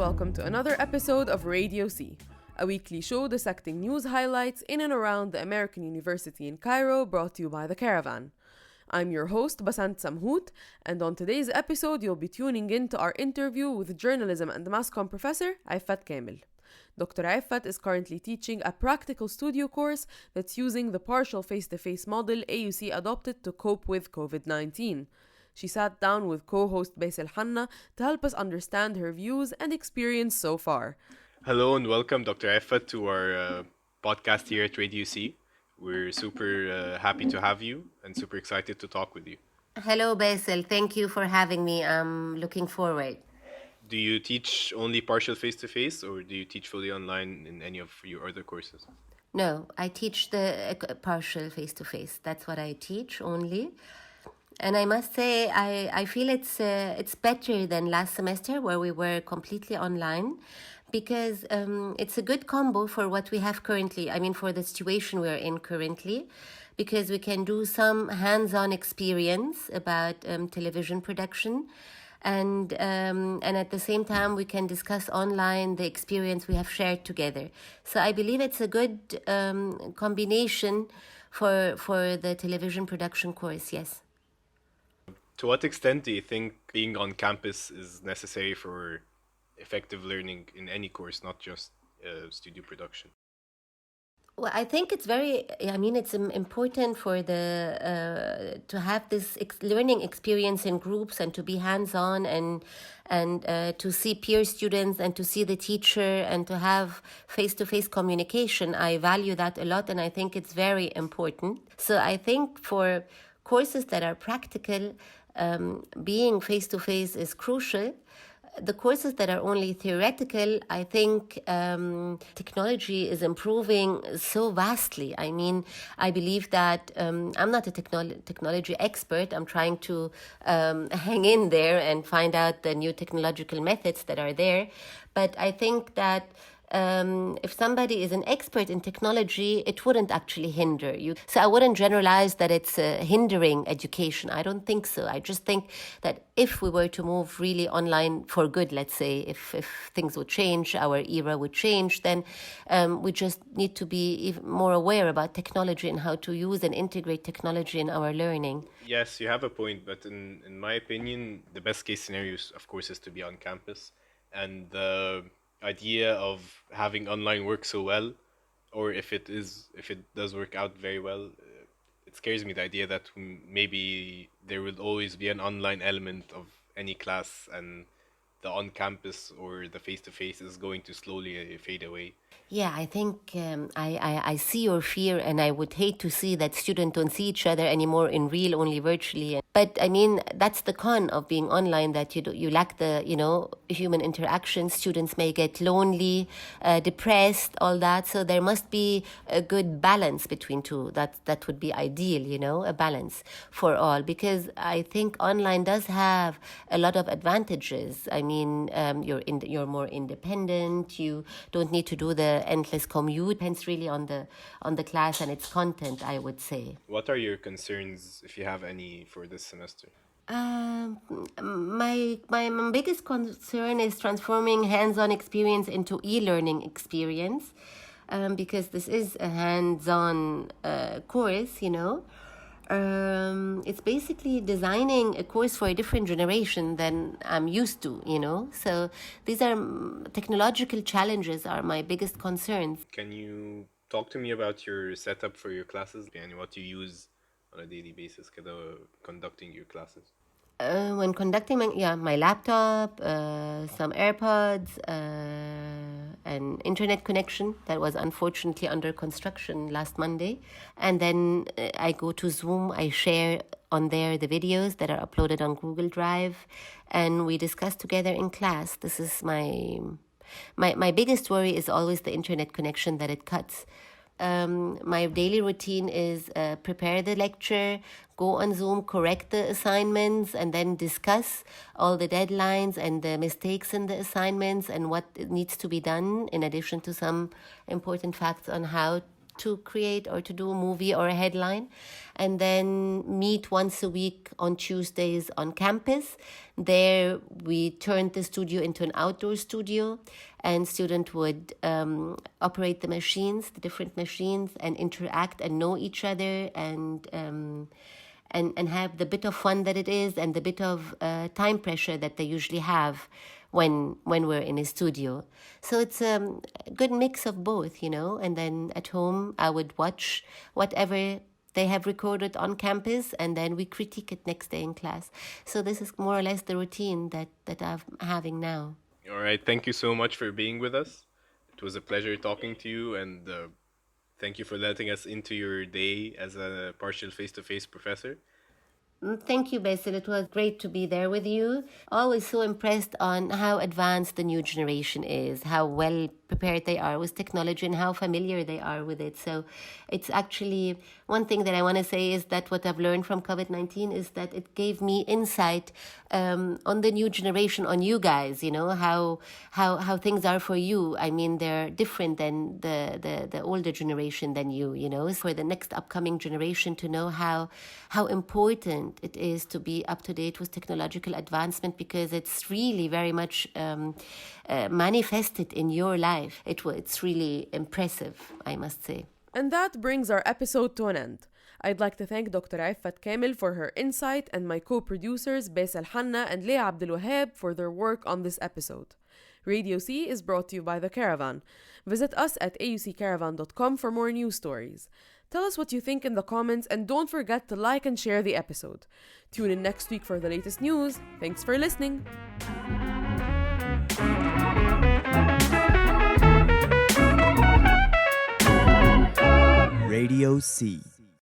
welcome to another episode of Radio C, a weekly show dissecting news highlights in and around the American University in Cairo, brought to you by the Caravan. I'm your host, Basant Samhout, and on today's episode, you'll be tuning in to our interview with journalism and mass comm professor Effat Kamel. Dr. Effat is currently teaching a practical studio course that's using the partial face-to-face model AUC adopted to cope with COVID-19. She sat down with co-host Bassel Hanna to help us understand her views and experience so far. Hello and welcome, Dr. Effat, to our podcast here at Radio C. We're super happy to have you and super excited to talk with you. Hello, Bassel. Thank you for having me. I'm looking forward. Do you teach only partial face-to-face or do you teach fully online in any of your other courses? No, I teach the partial face-to-face. That's what I teach only. And I must say, I feel it's better than last semester where we were completely online, because it's a good combo for what we have currently. I mean, for the situation we're in currently, because we can do some hands-on experience about television production. And at the same time, we can discuss online the experience we have shared together. So I believe it's a good combination for the television production course, yes. To what extent do you think being on campus is necessary for effective learning in any course, not just studio production? Well, I think it's it's important for to have this learning experience in groups and to be hands-on and to see peer students and to see the teacher and to have face-to-face communication. I value that a lot and I think it's very important. So I think for courses that are practical, being face-to-face is crucial. The courses that are only theoretical, I think technology is improving so vastly. I mean, I believe that I'm not a technology expert. I'm trying to hang in there and find out the new technological methods that are there. But I think that if somebody is an expert in technology, it wouldn't actually hinder you. So I wouldn't generalize that it's hindering education. I don't think so. I just think that if we were to move really online for good, let's say, if things would change, our era would change, then we just need to be even more aware about technology and how to use and integrate technology in our learning. Yes, you have a point, but in my opinion, the best case scenario, of course, is to be on campus. And the idea of having online work so well, or if it does work out very well, it scares me, the idea that maybe there will always be an online element of any class and the on-campus or the face-to-face is going to slowly fade away. Yeah, I think I see your fear, and I would hate to see that students don't see each other anymore in real, only virtually. But I mean, that's the con of being online, that you lack the human interaction. Students may get lonely, depressed, all that. So there must be a good balance between two. That would be ideal, a balance for all, because I think online does have a lot of advantages. I mean, you're more independent. You don't need to do the endless commute. Depends really on the class and its content, I would say. What are your concerns, if you have any, for this semester? My biggest concern is transforming hands-on experience into e-learning experience, because this is a hands-on course, It's basically designing a course for a different generation than I'm used to, So these are technological challenges are my biggest concerns. Can you talk to me about your setup for your classes and what you use on a daily basis conducting your classes? When conducting my laptop, some AirPods, an internet connection that was unfortunately under construction last Monday. And then I go to Zoom, I share on there the videos that are uploaded on Google Drive, and we discuss together in class. This is my biggest worry is always the internet connection, that it cuts. My daily routine is prepare the lecture, go on Zoom, correct the assignments, and then discuss all the deadlines and the mistakes in the assignments and what needs to be done, in addition to some important facts on how to create or to do a movie or a headline, and then meet once a week on Tuesdays on campus. There we turned the studio into an outdoor studio, and students would operate the machines, the different machines, and interact and know each other, and have the bit of fun that it is, and the bit of time pressure that they usually have when we're in a studio. So it's a good mix of both, and then at home I would watch whatever they have recorded on campus, and then we critique it next day in class. So this is more or less the routine that I'm having now. All right, thank you so much for being with us. It was a pleasure talking to you, and thank you for letting us into your day as a partial face-to-face professor. Thank you, Bassel. It was great to be there with you. Always so impressed on how advanced the new generation is, how well prepared they are with technology, and how familiar they are with it. So it's actually one thing that I want to say is that what I've learned from COVID-19 is that it gave me insight on the new generation, on you guys, how things are for you. I mean, they're different than the older generation than you, for the next upcoming generation to know how important it is to be up to date with technological advancement, because it's really very much manifested in your life. It's really impressive, I must say. And that brings our episode to an end. I'd like to thank Dr. Effat Kamel for her insight, and my co-producers Bassel Hanna and Leah Abdelwahab for their work on this episode. Radio C is brought to you by The Caravan. Visit us at auccaravan.com for more news stories. Tell us what you think in the comments, and don't forget to like and share the episode. Tune in next week for the latest news. Thanks for listening. Radio C.